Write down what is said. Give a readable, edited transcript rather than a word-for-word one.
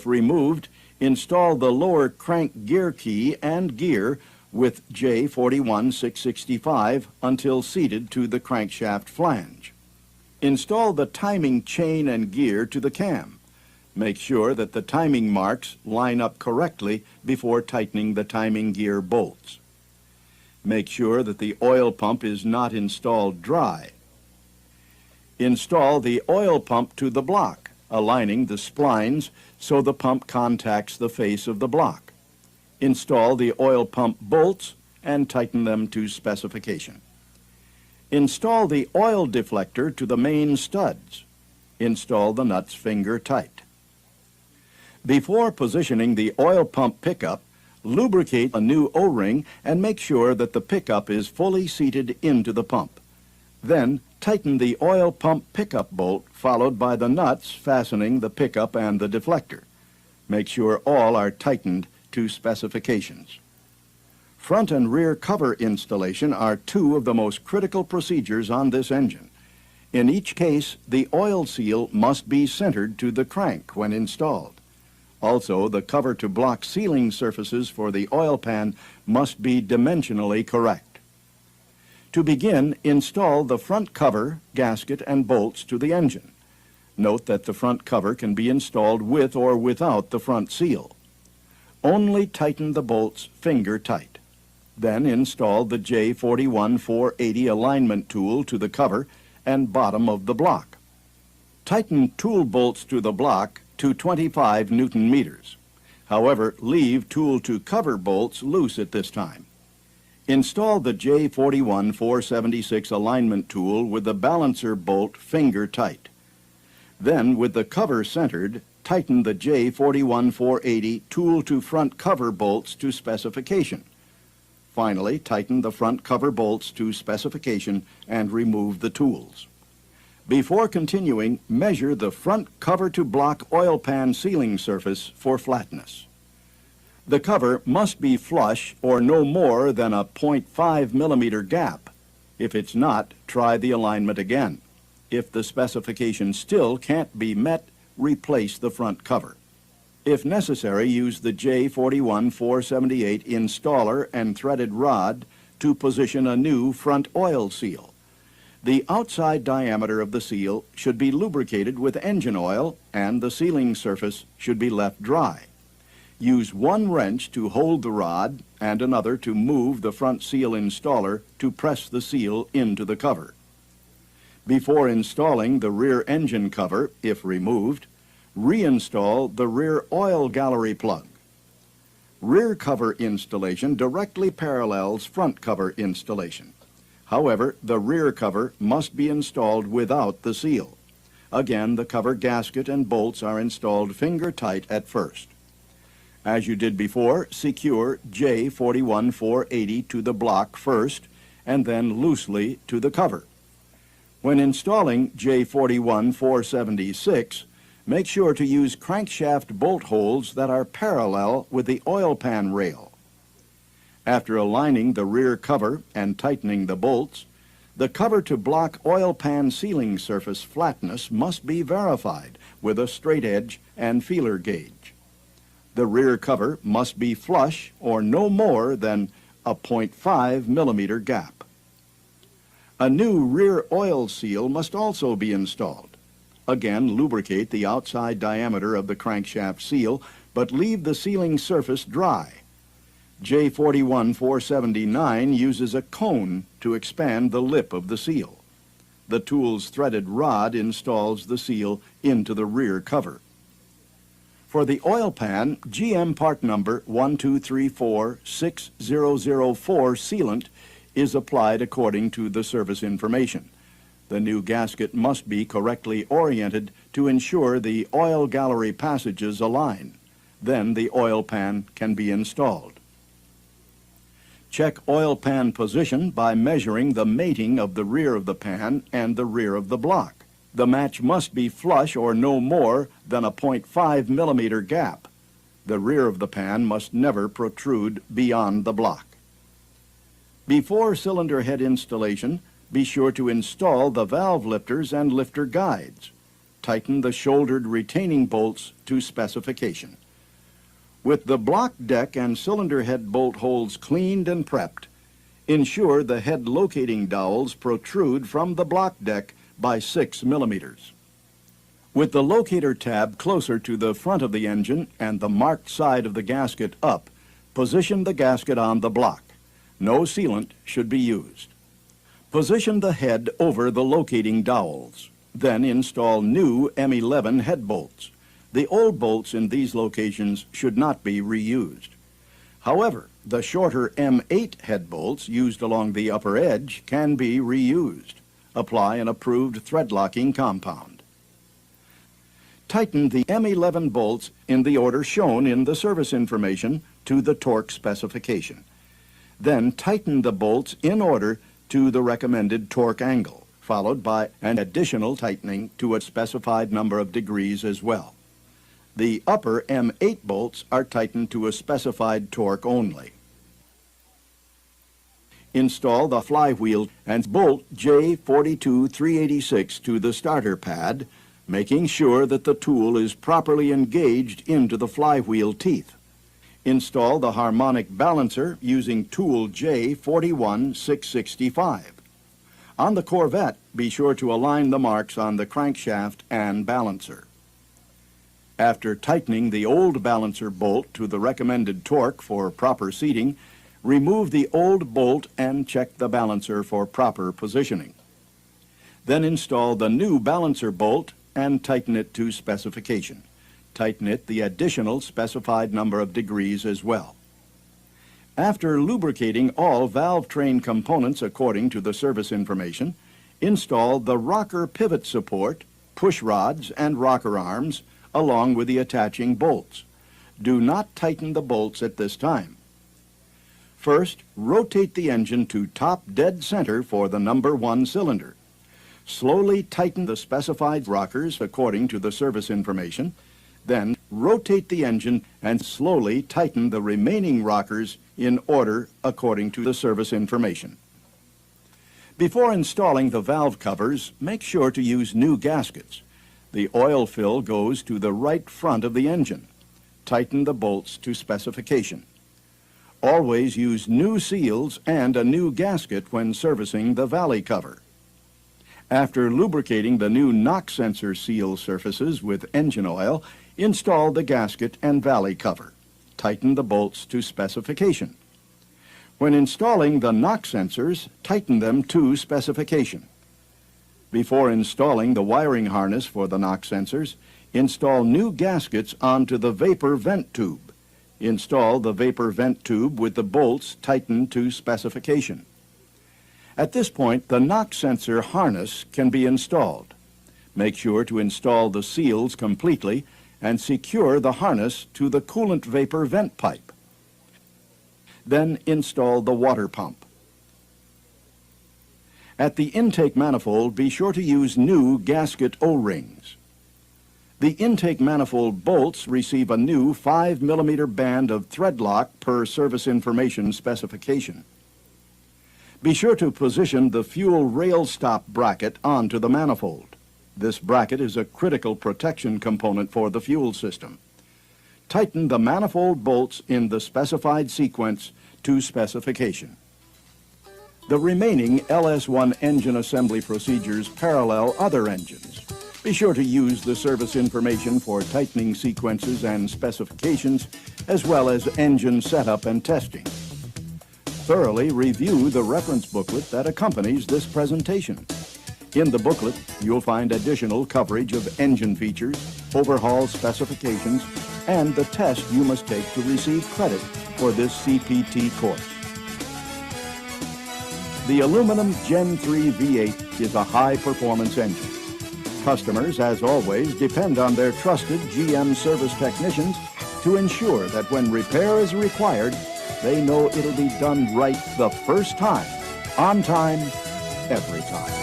If removed, install the lower crank gear key and gear with J41665 until seated to the crankshaft flange. Install the timing chain and gear to the cam. Make sure that the timing marks line up correctly before tightening the timing gear bolts. Make sure that the oil pump is not installed dry. Install the oil pump to the block, aligning the splines so the pump contacts the face of the block. Install the oil pump bolts and tighten them to specification. Install the oil deflector to the main studs. Install the nuts finger tight. Before positioning the oil pump pickup, lubricate a new O-ring and make sure that the pickup is fully seated into the pump. Then tighten the oil pump pickup bolt, followed by the nuts fastening the pickup and the deflector. Make sure all are tightened to specifications. Front and rear cover installation are two of the most critical procedures on this engine. In each case, the oil seal must be centered to the crank when installed. Also, the cover-to-block sealing surfaces for the oil pan must be dimensionally correct. To begin, install the front cover, gasket, and bolts to the engine. Note that the front cover can be installed with or without the front seal. Only tighten the bolts finger tight. Then install the J41480 alignment tool to the cover and bottom of the block. Tighten tool bolts to the block to 25 Newton meters. However, leave tool to cover bolts loose at this time. Install the J41476 alignment tool with the balancer bolt finger tight. Then, with the cover centered, tighten the J41480 tool to front cover bolts to specification. Finally, tighten the front cover bolts to specification and remove the tools. Before continuing, measure the front cover-to-block oil pan sealing surface for flatness. The cover must be flush or no more than a 0.5 millimeter gap. If it's not, try the alignment again. If the specification still can't be met, replace the front cover. If necessary, use the J41478 installer and threaded rod to position a new front oil seal. The outside diameter of the seal should be lubricated with engine oil and the sealing surface should be left dry. Use one wrench to hold the rod and another to move the front seal installer to press the seal into the cover. Before installing the rear engine cover, if removed, reinstall the rear oil gallery plug. Rear cover installation directly parallels front cover installation. However, the rear cover must be installed without the seal. Again, the cover gasket and bolts are installed finger tight at first. As you did before, secure J41480 to the block first and then loosely to the cover. When installing J41476, make sure to use crankshaft bolt holes that are parallel with the oil pan rail. After aligning the rear cover and tightening the bolts, the cover-to-block oil pan sealing surface flatness must be verified with a straight edge and feeler gauge. The rear cover must be flush or no more than a 0.5 millimeter gap. A new rear oil seal must also be installed. Again, lubricate the outside diameter of the crankshaft seal, but leave the sealing surface dry. J41479 uses a cone to expand the lip of the seal. The tool's threaded rod installs the seal into the rear cover. For the oil pan, GM part number 123460004 sealant is applied according to the service information. The new gasket must be correctly oriented to ensure the oil gallery passages align. Then the oil pan can be installed. Check oil pan position by measuring the mating of the rear of the pan and the rear of the block. The match must be flush or no more than a 0.5 millimeter gap. The rear of the pan must never protrude beyond the block. Before cylinder head installation, be sure to install the valve lifters and lifter guides. tighten the shouldered retaining bolts to specification. With the block deck and cylinder head bolt holes cleaned and prepped, ensure the head locating dowels protrude from the block deck by 6 millimeters. With the locator tab closer to the front of the engine and the marked side of the gasket up, position the gasket on the block. No sealant should be used. Position the head over the locating dowels. Then install new M11 head bolts. The old bolts in these locations should not be reused. However, the shorter M8 head bolts used along the upper edge can be reused. Apply an approved thread locking compound. Tighten the M11 bolts in the order shown in the service information to the torque specification. Then tighten the bolts in order to the recommended torque angle, followed by an additional tightening to a specified number of degrees as well. The upper M8 bolts are tightened to a specified torque only. Install the flywheel and bolt J42386 to the starter pad, making sure that the tool is properly engaged into the flywheel teeth. Install the harmonic balancer using tool J41665. On the Corvette, be sure to align the marks on the crankshaft and balancer. After tightening the old balancer bolt to the recommended torque for proper seating, remove the old bolt and check the balancer for proper positioning. Then install the new balancer bolt and tighten it to specification. Tighten it the additional specified number of degrees as well. After lubricating all valve train components according to the service information, install the rocker pivot support, push rods, and rocker arms along with the attaching bolts. Do not tighten the bolts at this time. First, rotate the engine to top dead center for the number 1 cylinder. Slowly tighten the specified rockers according to the service information. Then rotate the engine and slowly tighten the remaining rockers in order according to the service information. Before installing the valve covers, make sure to use new gaskets. The oil fill goes to the right front of the engine. Tighten the bolts to specification. Always use new seals and a new gasket when servicing the valley cover. After lubricating the new knock sensor seal surfaces with engine oil, install the gasket and valley cover. Tighten the bolts to specification. When installing the knock sensors, tighten them to specification. Before installing the wiring harness for the knock sensors, install new gaskets onto the vapor vent tube. Install the vapor vent tube with the bolts tightened to specification. At this point, the knock sensor harness can be installed. Make sure to install the seals completely and secure the harness to the coolant vapor vent pipe. Then install the water pump. At the intake manifold, be sure to use new gasket O-rings. The intake manifold bolts receive a new 5 millimeter band of thread lock per service information specification. Be sure to position the fuel rail stop bracket onto the manifold. This bracket is a critical protection component for the fuel system. Tighten the manifold bolts in the specified sequence to specification. The remaining LS1 engine assembly procedures parallel other engines. Be sure to use the service information for tightening sequences and specifications, as well as engine setup and testing. Thoroughly review the reference booklet that accompanies this presentation. In the booklet, you'll find additional coverage of engine features, overhaul specifications, and the test you must take to receive credit for this CPT course. The aluminum Gen 3 V8 is a high-performance engine. Customers, as always, depend on their trusted GM service technicians to ensure that when repair is required, they know it'll be done right the first time, on time, every time.